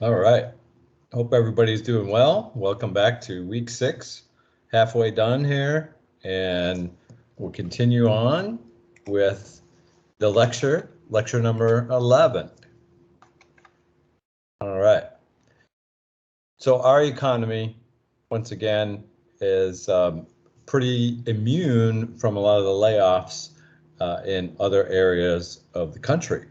All right. Hope everybody's doing well. Welcome back to week 6, halfway done here, and we'll continue on with the lecture number 11. All right. So our economy, once again, is pretty immune from a lot of the layoffs in other areas of the country.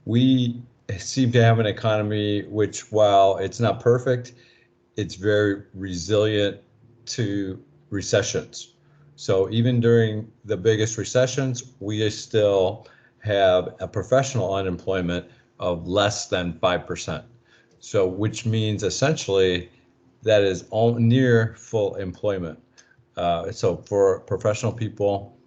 We seem to have an economy which, while it's not perfect, it's very resilient to recessions. So even during the biggest recessions, we still have a professional unemployment of less than 5%. So which means essentially that is all near full employment. So for professional people,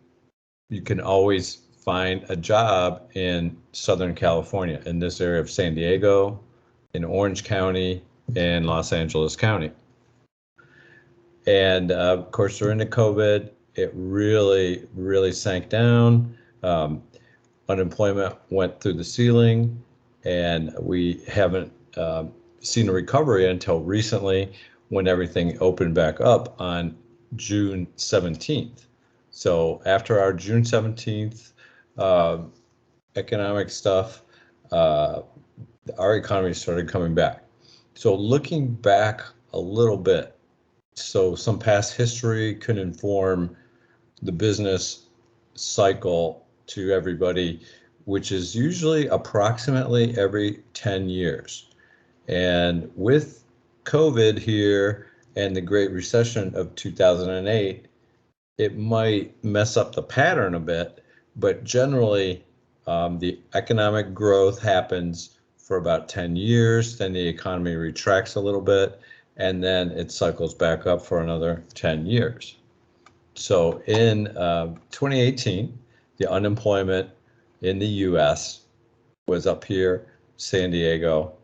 you can always find a job in Southern California, in this area of San Diego, in Orange County, and Los Angeles County. And of course, during the COVID, it really sank down. Unemployment went through the ceiling, and we haven't seen a recovery until recently when everything opened back up on June 17th. So after our June 17th economic stuff, our economy started coming back. So looking back a little bit, so some past history can inform the business cycle to everybody, which is usually approximately every 10 years. And with COVID here and the Great Recession of 2008, it might mess up the pattern a bit, but generally the economic growth happens for about 10 years, then the economy retracts a little bit, and then it cycles back up for another 10 years. So in 2018, the unemployment in the US was up here. San Diego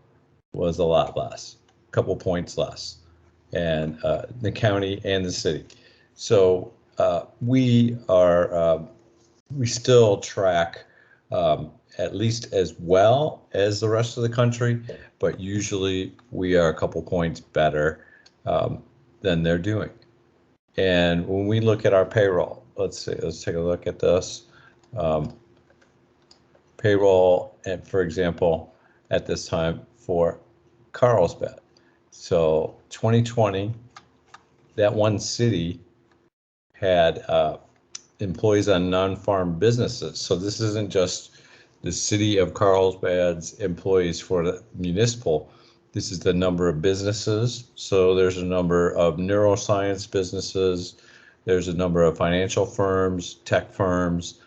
was a lot less, a couple points less, and the county and the city. So we still track at least as well as the rest of the country, but usually we are a couple points better than they're doing. And when we look at our payroll, let's take a look at this. Payroll, and for example, at this time for Carlsbad. So 2020, that one city had employees on non-farm businesses. So this isn't just the city of Carlsbad's employees for the municipal. This is the number of businesses. So there's a number of neuroscience businesses. There's a number of financial firms, tech firms.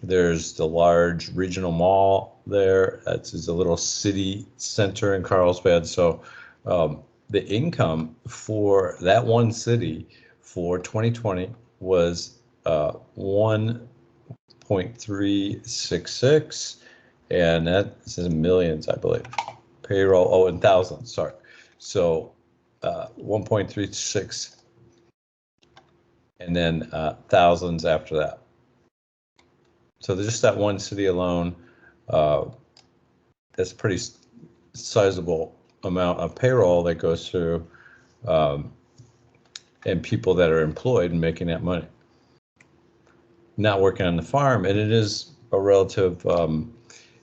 There's the large regional mall there. That's a little city center in Carlsbad. So the income for that one city for 2020 was 1.366, and that is in millions, I believe. Payroll, in thousands, sorry. So 1.36, and then thousands after that. So just that one city alone, that's a pretty sizable amount of payroll that goes through, and people that are employed and making that money. Not working on the farm, and it is a relative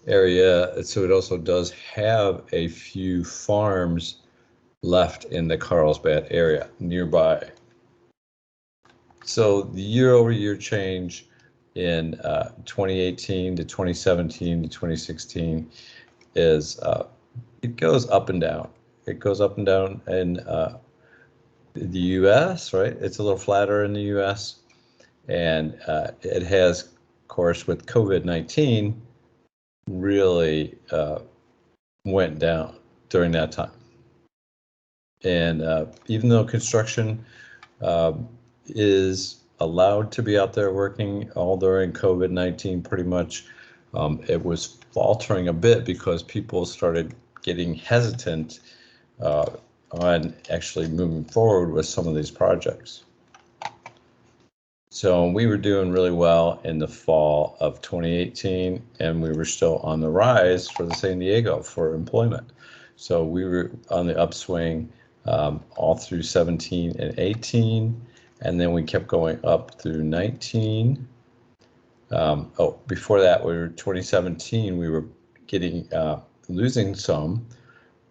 area, so it also does have a few farms left in the Carlsbad area nearby. So the year-over-year change in 2018 to 2017 to 2016 is it goes up and down. It goes up and down in the U.S., right? It's a little flatter in the U.S., and it has, of course, with COVID-19, really went down during that time. And even though construction is allowed to be out there working all during COVID-19, pretty much, it was faltering a bit because people started getting hesitant on actually moving forward with some of these projects. So we were doing really well in the fall of 2018, and we were still on the rise for the San Diego for employment. So we were on the upswing all through 17 and 18, and then we kept going up through 19. Before that, 2017, we were getting losing some.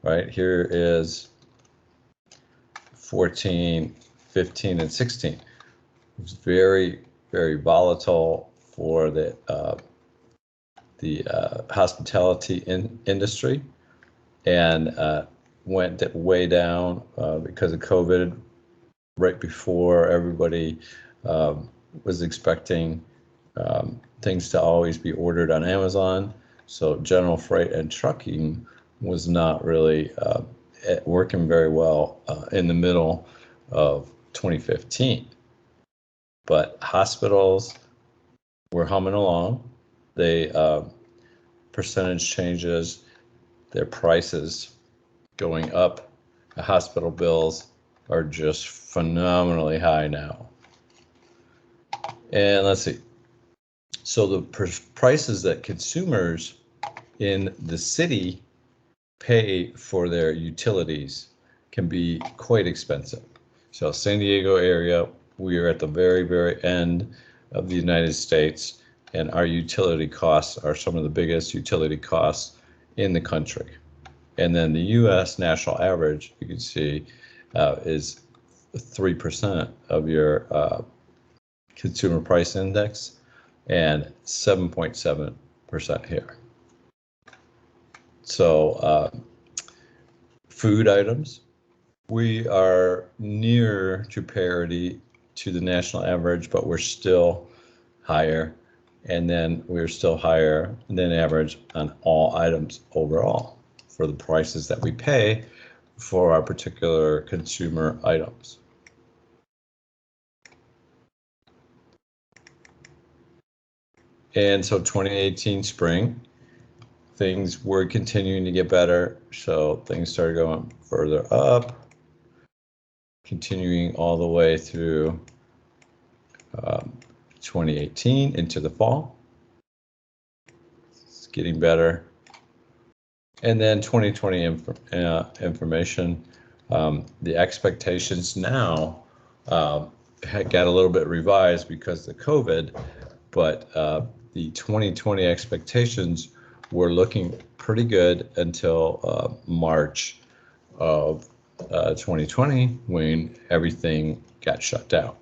Right here is 14, 15, and 16. It was very, very volatile for the hospitality industry, and went way down because of COVID. Right before everybody was expecting things to always be ordered on Amazon, so general freight and trucking was not really working very well in the middle of 2015. But hospitals were humming along. They percentage changes, their prices going up. The hospital bills are just phenomenally high now. And let's see. So the prices that consumers in the city pay for their utilities can be quite expensive. So San Diego area, we are at the very, very end of the United States, and our utility costs are some of the biggest utility costs in the country. And then the US national average, you can see, is 3% of your consumer price index and 7.7% here. So food items, we are near to parity to the national average, but we're still higher. And then we're still higher than average on all items overall for the prices that we pay for our particular consumer items. And so 2018 spring, things were continuing to get better. So things started going further up, continuing all the way through 2018 into the fall. It's getting better. And then 2020 information, the expectations now had got a little bit revised because of COVID, but the 2020 expectations were looking pretty good until March of 2020 when everything got shut down.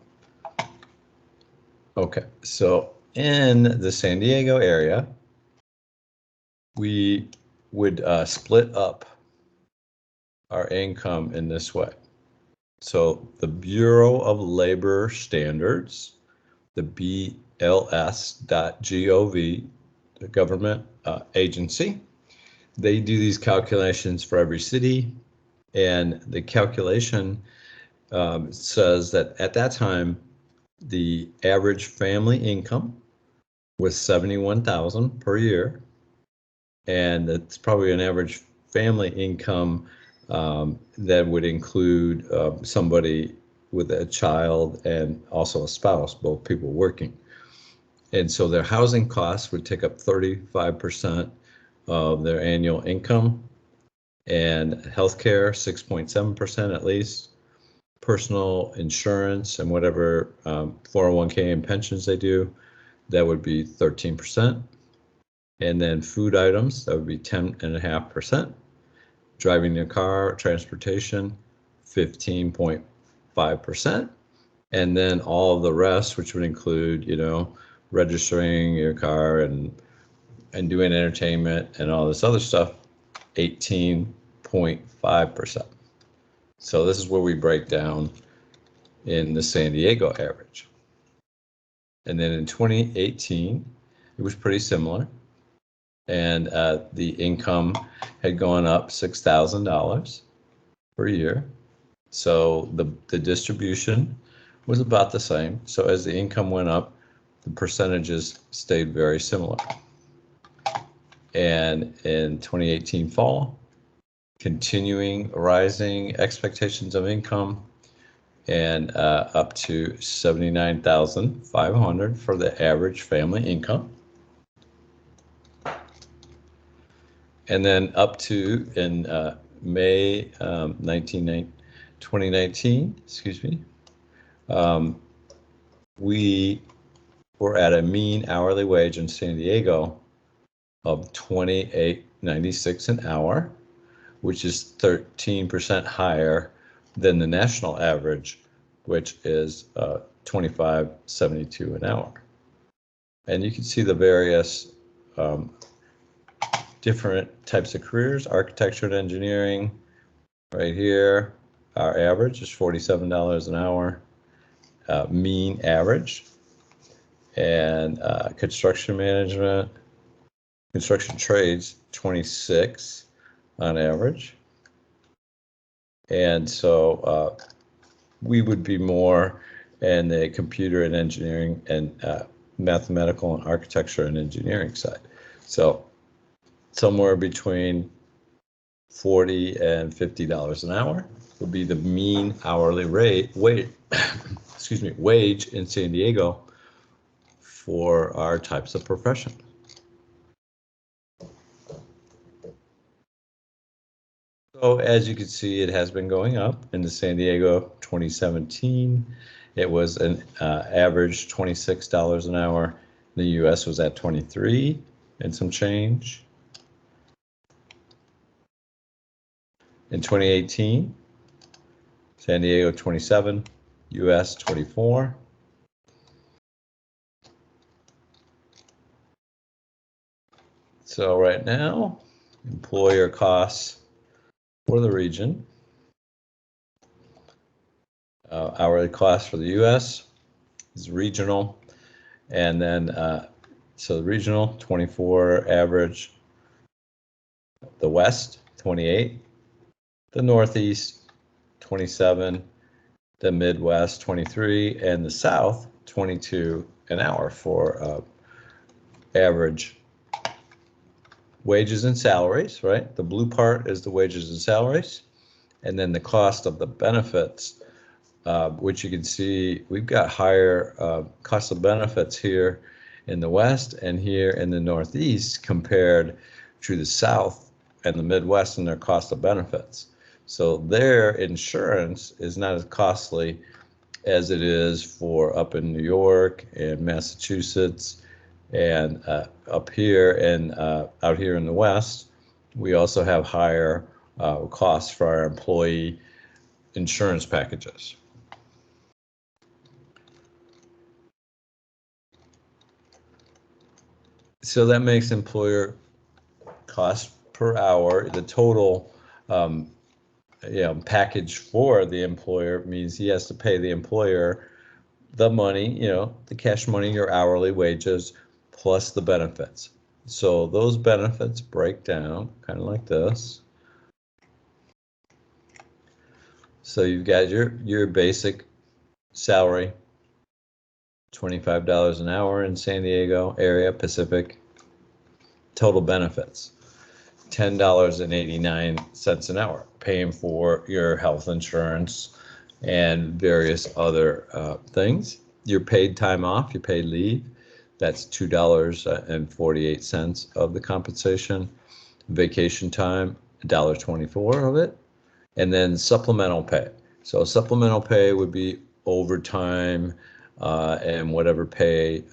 Okay, so in the San Diego area, we would split up our income in this way. So the Bureau of Labor Standards, the BLS.gov, the government agency, they do these calculations for every city, and the calculation says that at that time, the average family income was $71,000 per year, and that's probably an average family income that would include somebody with a child and also a spouse, both people working. And so their housing costs would take up 35% of their annual income, and healthcare 6.7% at least. Personal insurance and whatever 401k and pensions they do, that would be 13%. And then food items, that would be 10.5%. Driving your car, transportation, 15.5%. And then all of the rest, which would include, registering your car and doing entertainment and all this other stuff, 18.5%. So this is where we break down in the San Diego average. And then in 2018, it was pretty similar. And the income had gone up $6,000 per year. So the distribution was about the same. So as the income went up, the percentages stayed very similar. And in 2018 fall, continuing rising expectations of income, and up to $79,500 for the average family income. And then up to in May 2019, excuse me, we were at a mean hourly wage in San Diego of $28.96 an hour, which is 13% higher than the national average, which is $25.72 an hour. And you can see the various different types of careers. Architecture and engineering, right here, our average is $47 an hour, mean average. And construction management, construction trades, 26 on average. And so we would be more in the computer and engineering and mathematical and architecture and engineering side. So somewhere between $40 and $50 an hour would be the mean hourly wage in San Diego for our types of profession. So as you can see, it has been going up. In the San Diego 2017, it was an average $26 an hour. The US was at 23 and some change. In 2018, San Diego 27, US 24. So right now, employer costs for the region, hourly cost for the US is regional, and then so the regional 24 average, the West 28, the Northeast 27, the Midwest 23, and the South 22 an hour for average wages and salaries, right? The blue part is the wages and salaries, and then the cost of the benefits, which you can see we've got higher cost of benefits here in the West and here in the Northeast compared to the South and the Midwest and their cost of benefits. So their insurance is not as costly as it is for up in New York and Massachusetts and up here and out here in the West. We also have higher costs for our employee insurance packages. So that makes employer cost per hour, the total package for the employer means he has to pay the employer the money, the cash money, your hourly wages, plus the benefits. So those benefits break down kind of like this. So you've got your basic salary, $25 an hour in San Diego area, Pacific. Total benefits, $10.89 an hour, paying for your health insurance and various other things. Your paid time off, your paid leave, that's $2.48 of the compensation. Vacation time, $1.24 of it. And then supplemental pay. So supplemental pay would be overtime and whatever pay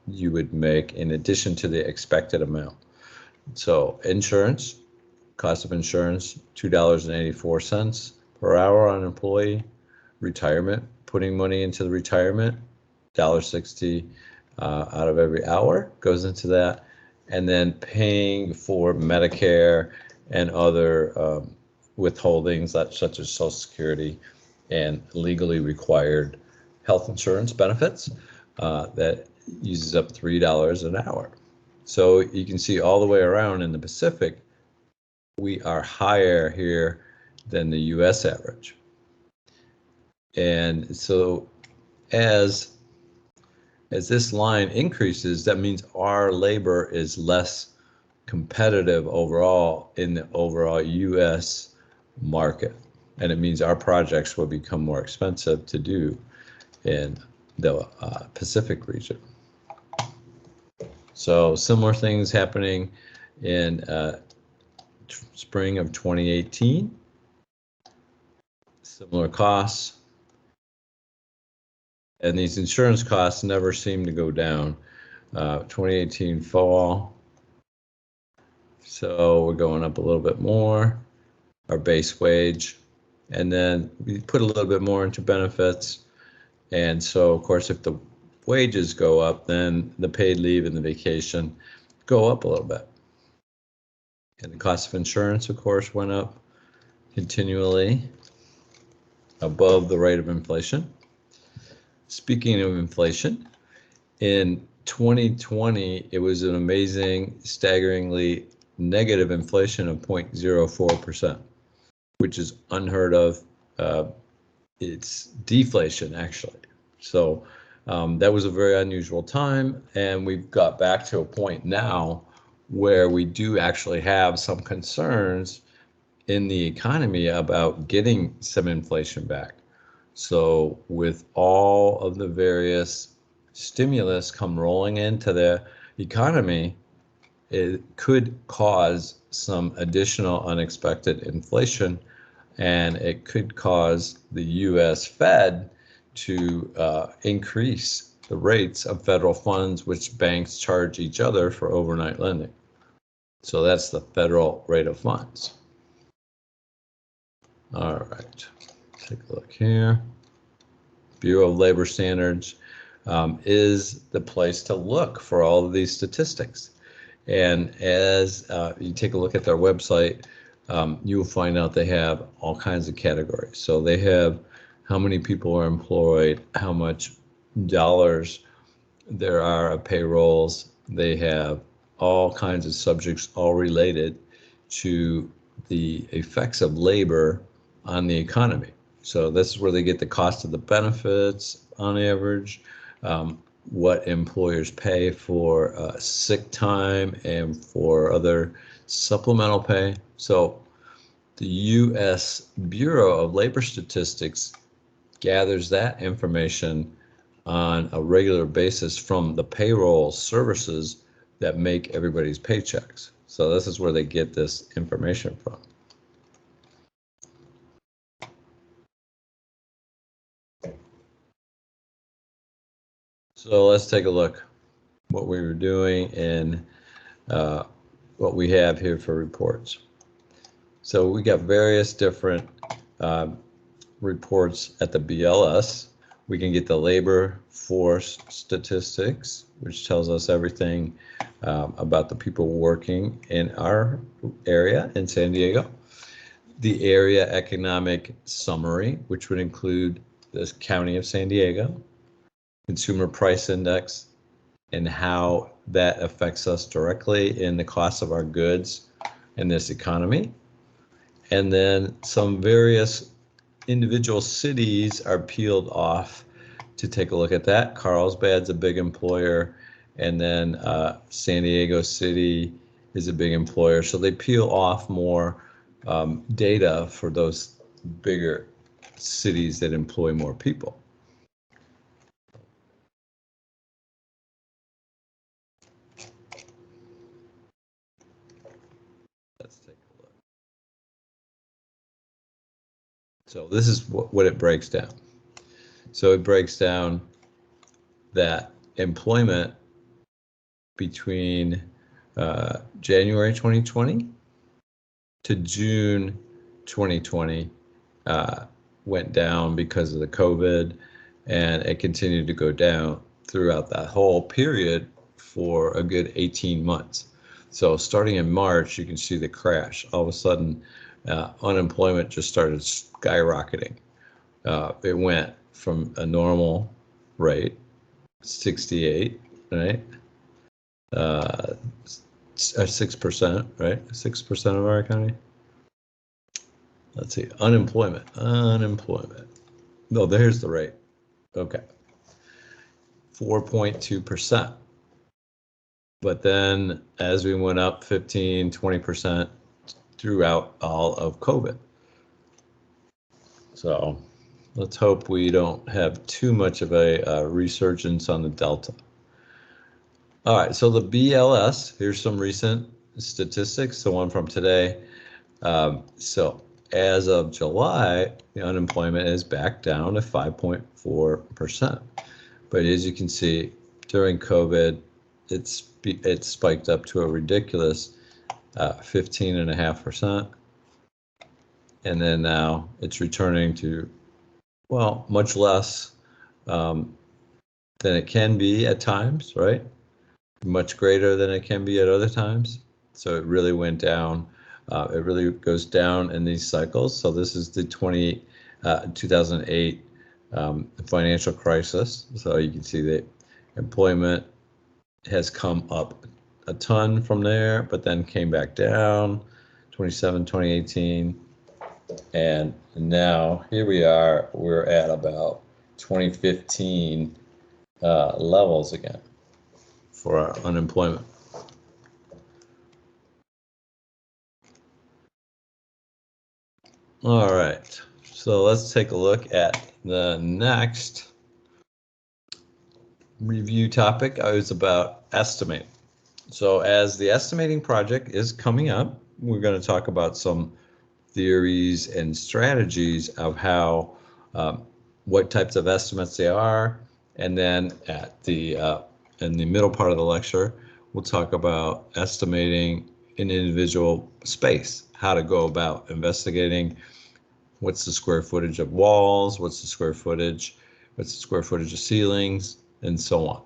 you would make in addition to the expected amount. So insurance, cost of insurance, $2.84 per hour on an employee. Retirement, putting money into the retirement, $1.60 out of every hour goes into that. And then paying for Medicare and other withholdings such as Social Security and legally required health insurance benefits that uses up $3 an hour. So you can see all the way around in the Pacific, we are higher here than the US average. And so as this line increases, that means our labor is less competitive overall in the overall US market. And it means our projects will become more expensive to do in the Pacific region. So similar things happening in spring of 2018. Similar costs. And these insurance costs never seem to go down. 2018 fall. So we're going up a little bit more, our base wage. And then we put a little bit more into benefits. And so, of course, if the wages go up, then the paid leave and the vacation go up a little bit. And the cost of insurance, of course, went up continually above the rate of inflation. Speaking of inflation, in 2020, it was an amazing, staggeringly negative inflation of 0.04%, which is unheard of. It's deflation, actually. So that was a very unusual time, and we've got back to a point now where we do actually have some concerns in the economy about getting some inflation back. So with all of the various stimulus come rolling into the economy, it could cause some additional unexpected inflation, and it could cause the U.S. Fed to increase the rates of federal funds which banks charge each other for overnight lending. So that's the federal rate of funds. All right, take a look here. Bureau of Labor Standards is the place to look for all of these statistics. And as you take a look at their website, you will find out they have all kinds of categories. So they have how many people are employed, how much dollars there are of payrolls. They have all kinds of subjects all related to the effects of labor on the economy. So this is where they get the cost of the benefits on average, what employers pay for sick time and for other supplemental pay. So the U.S. Bureau of Labor Statistics gathers that information on a regular basis from the payroll services that make everybody's paychecks. So this is where they get this information from. So let's take a look what we were doing and what we have here for reports. So we got various different reports at the BLS. We can get the labor force statistics, which tells us everything about the people working in our area in San Diego. The area economic summary, which would include the county of San Diego, consumer price index, and how that affects us directly in the cost of our goods in this economy. And then some various individual cities are peeled off to take a look at that. Carlsbad's a big employer, and then San Diego City is a big employer. So they peel off more data for those bigger cities that employ more people. Let's take a look. So this is what it breaks down. So it breaks down that employment between January 2020 to June 2020 went down because of the COVID, and it continued to go down throughout that whole period for a good 18 months. So starting in March, you can see the crash. All of a sudden, unemployment just started skyrocketing. It went from a normal rate, 68, right? 6%, right? 6% of our economy. Let's see, unemployment. No, there's the rate. Okay. 4.2%. But then as we went up 15, 20% throughout all of COVID. So let's hope we don't have too much of a resurgence on the Delta. All right, so the BLS, here's some recent statistics, the one from today. So as of July, the unemployment is back down to 5.4%. But as you can see, during COVID, it spiked up to a ridiculous 15.5%. And then now it's returning to, well, much less than it can be at times, right? Much greater than it can be at other times. So it really went down. It really goes down in these cycles. So this is the 2008 financial crisis. So you can see that employment has come up a ton from there, but then came back down, 2018. And now here we are, we're at about 2015 levels again for our unemployment. All right, so let's take a look at the next review topic. Is about estimating. So as the estimating project is coming up, we're going to talk about some theories and strategies of how, what types of estimates they are, and then at the in the middle part of the lecture, we'll talk about estimating an individual space, how to go about investigating what's the square footage of walls, what's the square footage of ceilings, and so on.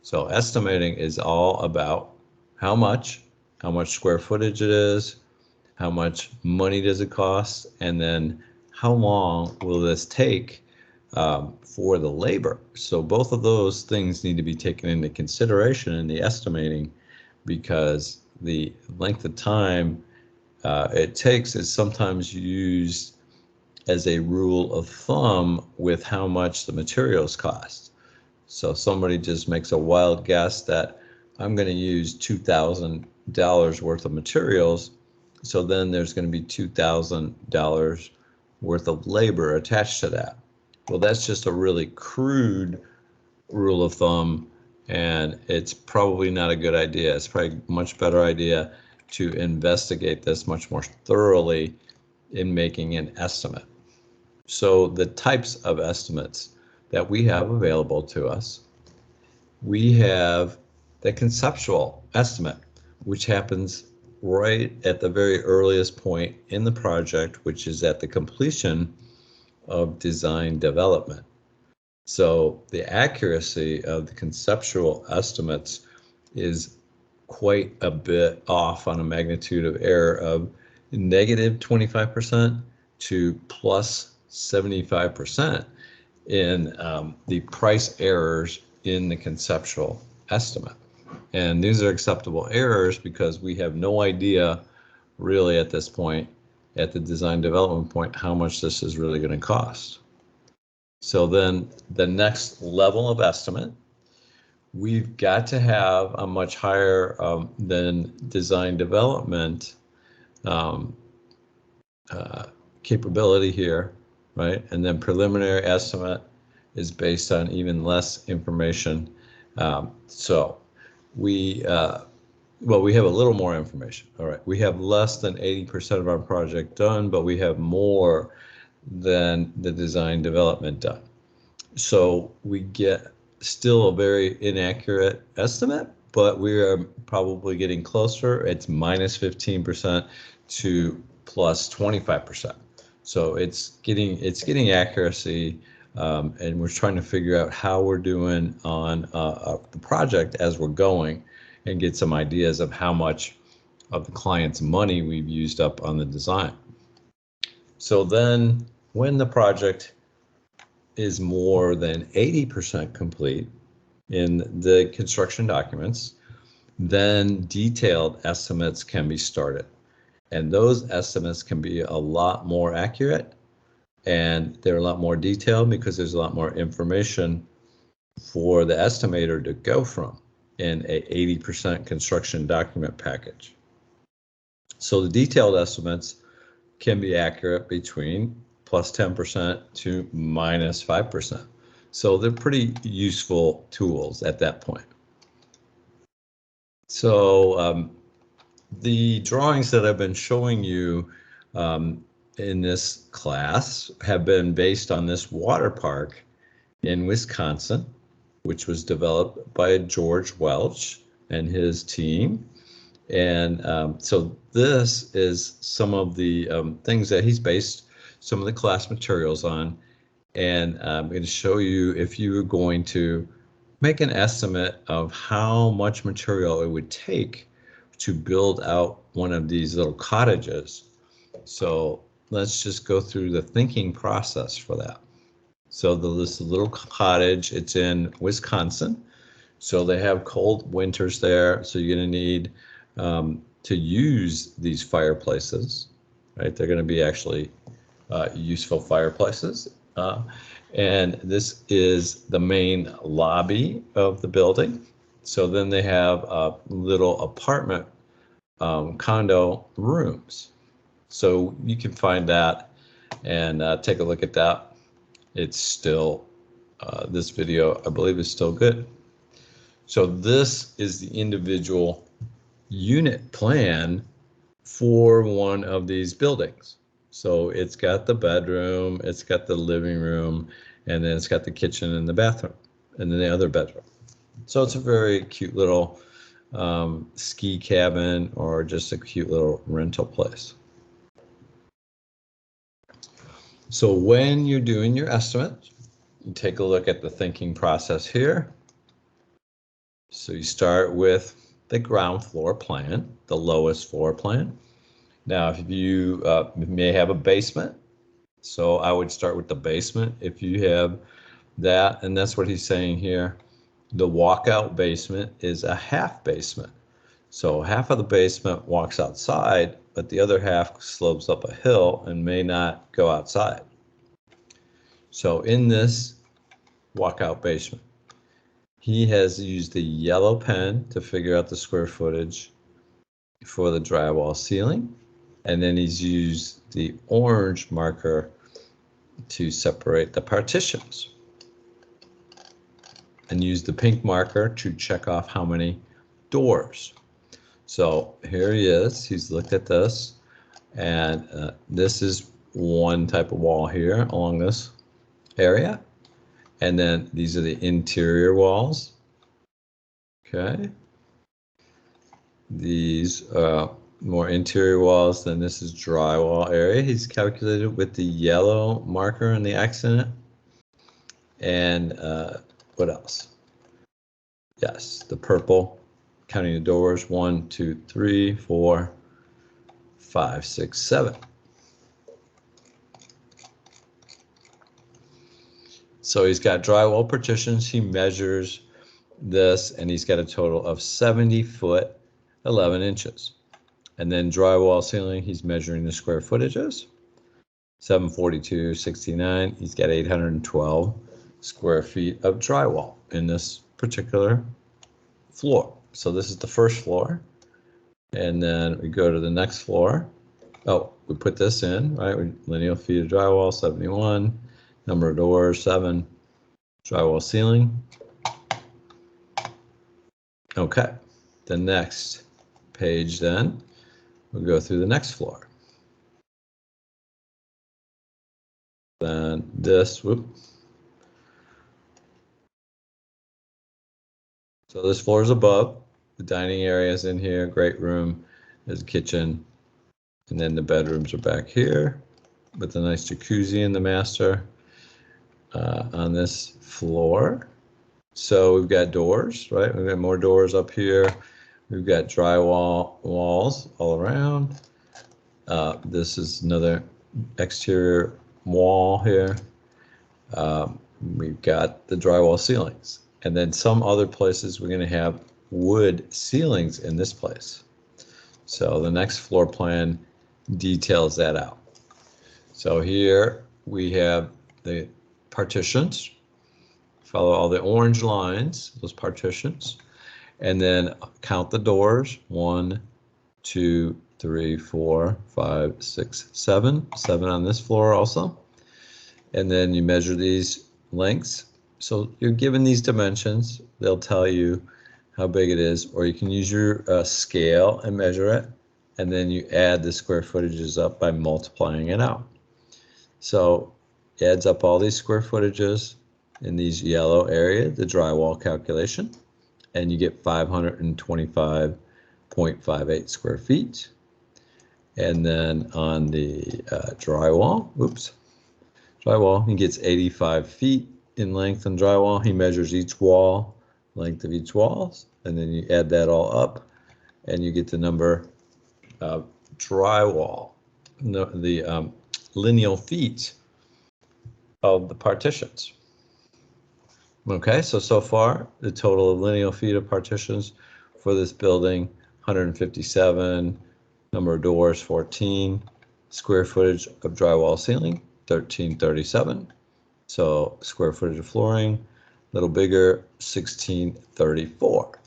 So estimating is all about how much square footage it is, how much money does it cost, and then how long will this take for the labor. So both of those things need to be taken into consideration in the estimating, because the length of time it takes is sometimes used as a rule of thumb with how much the materials cost. So somebody just makes a wild guess that I'm going to use $2,000 worth of materials, so then there's going to be $2,000 worth of labor attached to that. Well, that's just a really crude rule of thumb, and it's probably not a good idea. It's probably a much better idea to investigate this much more thoroughly in making an estimate. So the types of estimates that we have available to us, we have the conceptual estimate, which happens right at the very earliest point in the project, which is at the completion of design development. So the accuracy of the conceptual estimates is quite a bit off on a magnitude of error of negative 25% to plus 75% in the price errors in the conceptual estimate. And these are acceptable errors because we have no idea really at this point, at the design development point, how much this is really going to cost. So then the next level of estimate, we've got to have a much higher than design development capability here, right? And then preliminary estimate is based on even less information. So we have a little more information. All right, we have less than 80% of our project done, but we have more than the design development done. So we get still a very inaccurate estimate, but we are probably getting closer. It's minus 15% to plus 25%. So it's getting accuracy, and we're trying to figure out how we're doing on the project as we're going, and get some ideas of how much of the client's money we've used up on the design. So then when the project is more than 80% complete in the construction documents, then detailed estimates can be started. And those estimates can be a lot more accurate, and they're a lot more detailed because there's a lot more information for the estimator to go from in a 80% construction document package. So the detailed estimates can be accurate between plus 10% to minus 5%. So they're pretty useful tools at that point. So the drawings that I've been showing you in this class have been based on this water park in Wisconsin, which was developed by George Welch and his team. And so this is some of the things that he's based some of the class materials on. And I'm going to show you if you were going to make an estimate of how much material it would take to build out one of these little cottages. So let's just go through the thinking process for that. So this little cottage, it's in Wisconsin. So they have cold winters there. So you're going to need to use these fireplaces, right? They're going to be actually useful fireplaces. And this is the main lobby of the building. So then they have little apartment condo rooms. So you can find that and take a look at that. It's still, this video, I believe, is still good. So this is the individual unit plan for one of these buildings. So it's got the bedroom, it's got the living room, and then it's got the kitchen and the bathroom, and then the other bedroom. So it's a very cute little ski cabin or just a cute little rental place. So when you're doing your estimate, you take a look at the thinking process here. So you start with the ground floor plan, the lowest floor plan. Now, if you may have a basement, so I would start with the basement if you have that, and that's what he's saying here. The walkout basement is a half basement. So half of the basement walks outside, but the other half slopes up a hill and may not go outside. So in this walkout basement, he has used the yellow pen to figure out the square footage for the drywall ceiling. And then he's used the orange marker to separate the partitions. And use the pink marker to check off how many doors. So here he is, he's looked at this, and this is one type of wall here along this area. And then these are the interior walls. Okay. These more interior walls, then this is drywall area. He's calculated with the yellow marker and the X in it. And what else? Yes, the purple, counting the doors, 1, 2, 3, 4, 5, 6, 7. So he's got drywall partitions. He measures this, and he's got a total of 70 foot, 11 inches. And then drywall ceiling, he's measuring the square footages. 742, 69. He's got 812 square feet of drywall in this particular floor. So this is the first floor. And then we go to the next floor. Oh, we put this in, right? Lineal feet of drywall, 71. Number of doors, 7. Drywall ceiling. Okay, the next page then, we'll go through the next floor. Then this, whoop. So this floor is above. The dining area is in here, great room, there's a kitchen, and then the bedrooms are back here with a nice jacuzzi in the master on this floor. So we've got doors, right? We've got more doors up here. We've got drywall walls all around. This is another exterior wall here. We've got the drywall ceilings. And then some other places we're going to have wood ceilings in this place. So the next floor plan details that out. So here we have the partitions. Follow all the orange lines, those partitions, and then count the doors. 1, 2, 3, 4, 5, 6, 7. 7 on this floor also. And then you measure these lengths. So you're given these dimensions. They'll tell you how big it is, or you can use your scale and measure it. and then you add the square footages up by multiplying it out. So it adds up all these square footages in these yellow area, the drywall calculation, and you get 525.58 square feet. And then on the drywall, he gets 85 feet in length on drywall. He measures each wall, length of each walls, and then you add that all up, and you get the number of drywall, the lineal feet of the partitions. Okay, so far, the total of lineal feet of partitions for this building, 157, number of doors, 14, square footage of drywall ceiling, 1337. So square footage of flooring, a little bigger, 1634.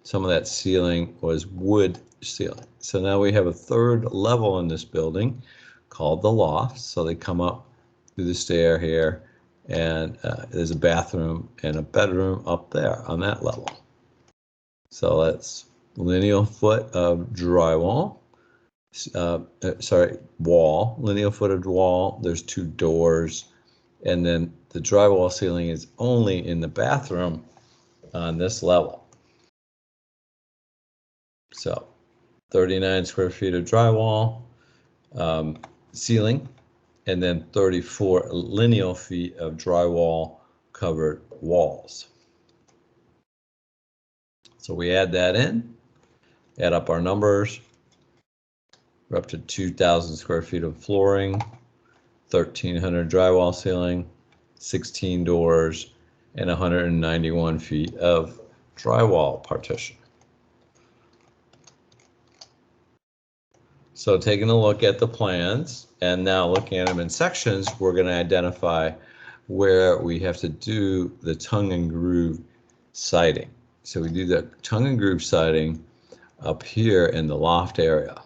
Some of that ceiling was wood ceiling. So now we have a third level in this building called the loft. So they come up through the stair here, and there's a bathroom and a bedroom up there on that level. So that's lineal foot of drywall. Wall, lineal foot of wall. There's 2 doors, and then the drywall ceiling is only in the bathroom on this level. So 39 square feet of drywall ceiling, and then 34 lineal feet of drywall covered walls. So we add that in, add up our numbers. We're up to 2,000 square feet of flooring, 1,300 drywall ceiling, 16 doors, and 191 feet of drywall partition. So taking a look at the plans and now looking at them in sections, we're going to identify where we have to do the tongue and groove siding. So we do the tongue and groove siding up here in the loft area.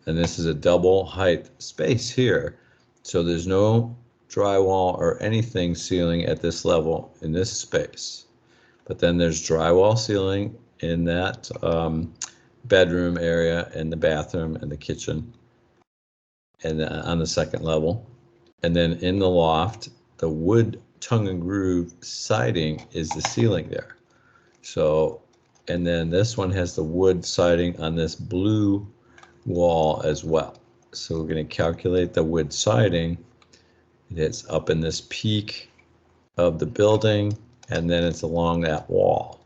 And this is a double height space here. So there's no drywall or anything ceiling at this level in this space. But then there's drywall ceiling in that bedroom area and the bathroom and the kitchen and on the second level. And then in the loft, the wood tongue and groove siding is the ceiling there. So, and then this one has the wood siding on this blue wall as well. So we're going to calculate the wood siding. It's up in this peak of the building, and then it's along that wall.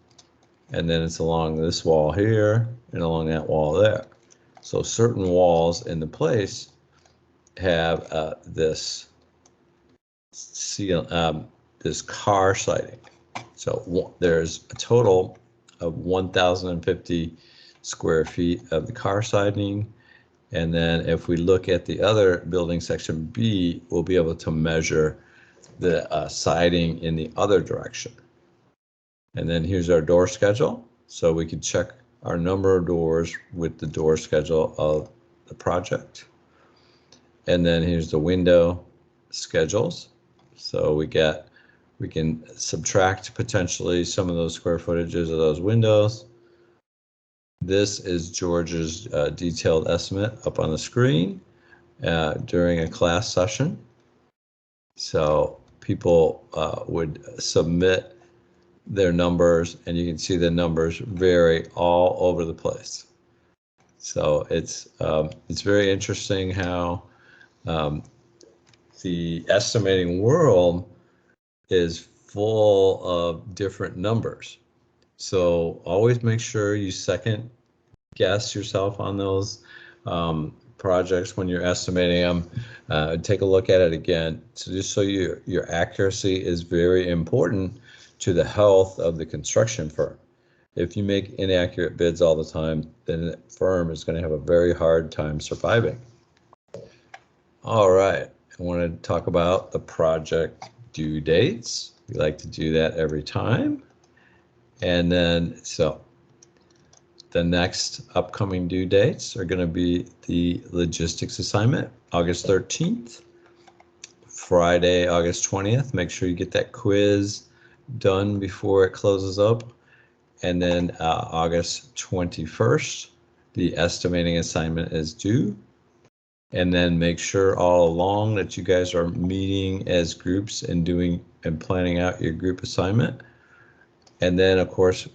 And then it's along this wall here and along that wall there. So certain walls in the place have this this car siding. So there's a total of 1,050 square feet of the car siding. And then if we look at the other building, section B, we'll be able to measure the siding in the other direction. And then here's our door schedule. So we can check our number of doors with the door schedule of the project. And then here's the window schedules. So we can subtract potentially some of those square footages of those windows. This is George's detailed estimate up on the screen during a class session. So people would submit their numbers, and you can see the numbers vary all over the place. So it's very interesting how the estimating world is full of different numbers. So always make sure you second guess yourself on those projects when you're estimating them. Take a look at it again. So just so your accuracy is very important to the health of the construction firm. If you make inaccurate bids all the time, then the firm is going to have a very hard time surviving. All right, I want to talk about the project due dates. We like to do that every time. And then, so the next upcoming due dates are going to be the logistics assignment, August 13th, Friday, August 20th. Make sure you get that quiz done before it closes up. And then August 21st, the estimating assignment is due. And then make sure all along that you guys are meeting as groups and doing and planning out your group assignment. And then, of course,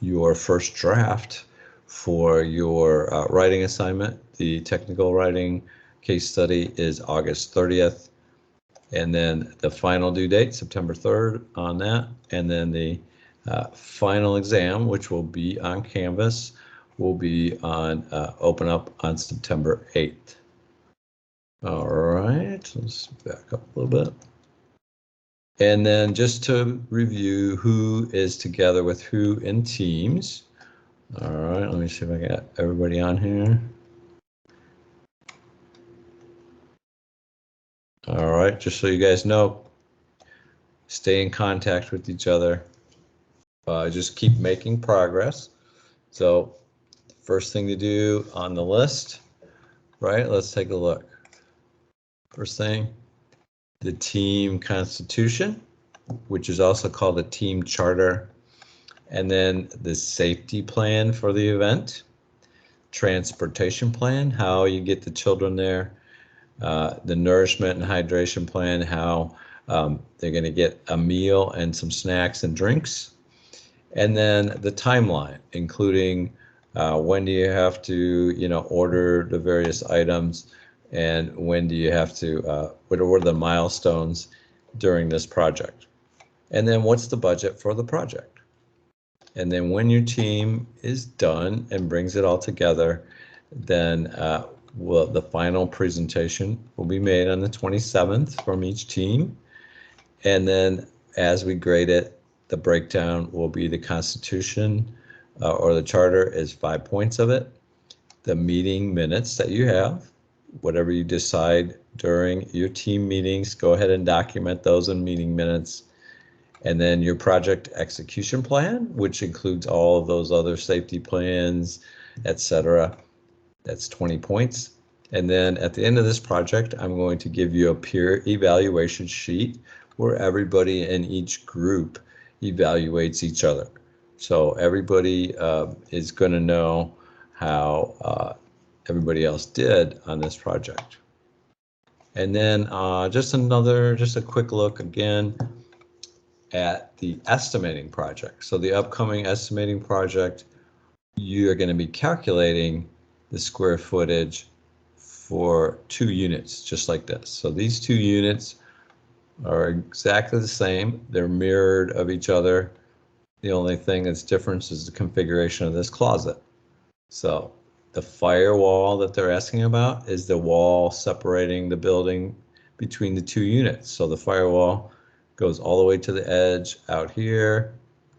your first draft for your writing assignment, the technical writing case study, is August 30th. And then the final due date, September 3rd on that. And then the final exam, which will be on Canvas, will be on open up on September 8th. All right, let's back up a little bit. And then just to review who is together with who in teams. All right, let me see if I got everybody on here. All right, just so you guys know, stay in contact with each other. Just keep making progress. So first thing to do on the list, right? Let's take a look. First thing, the team constitution, which is also called a team charter. And then the safety plan for the event, transportation plan, how you get the children there, the nourishment and hydration plan, how they're going to get a meal and some snacks and drinks. And then the timeline, including when do you have to, order the various items, and when do you have to, what are the milestones during this project? And then what's the budget for the project? And then when your team is done and brings it all together, then the final presentation will be made on the 27th from each team. And then as we grade it, the breakdown will be the Constitution or the Charter is 5 points of it. The meeting minutes that you have, whatever you decide during your team meetings, go ahead and document those in meeting minutes. And then your project execution plan, which includes all of those other safety plans, etc. That's 20 points. And then at the end of this project, I'm going to give you a peer evaluation sheet where everybody in each group evaluates each other. So everybody is going to know how everybody else did on this project. And then just a quick look again at the estimating project. So the upcoming estimating project, you are going to be calculating the square footage for 2 units, just like this. So these 2 units are exactly the same. They're mirrored of each other. The only thing that's different is the configuration of this closet. So the firewall that they're asking about is the wall separating the building between the 2 units. So the firewall goes all the way to the edge out here,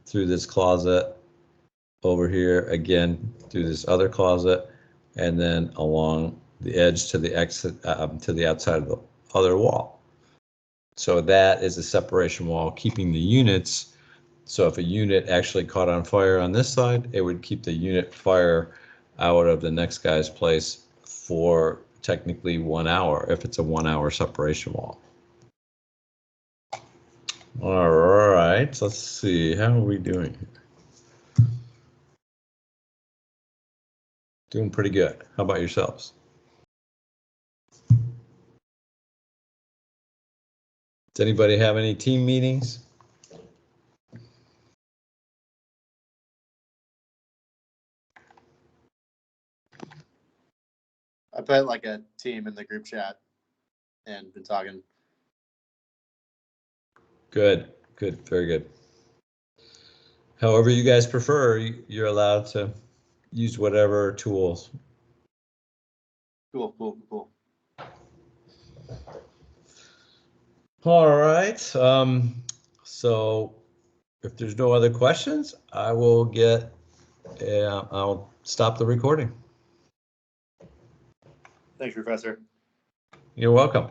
through this closet, over here again through this other closet, and then along the edge to the exit to the outside of the other wall. So that is a separation wall keeping the units. So if a unit actually caught on fire on this side, it would keep the unit fire out of the next guy's place for technically 1 hour if it's a 1 hour separation wall. All right, let's see, how are we doing here? Doing pretty good. How about yourselves? Does anybody have any team meetings? I put like a team in the group chat and been talking. Good, very good. However you guys prefer, you're allowed to use whatever tools. Cool. All right. So if there's no other questions, I will I'll stop the recording. Thanks, Professor. You're welcome.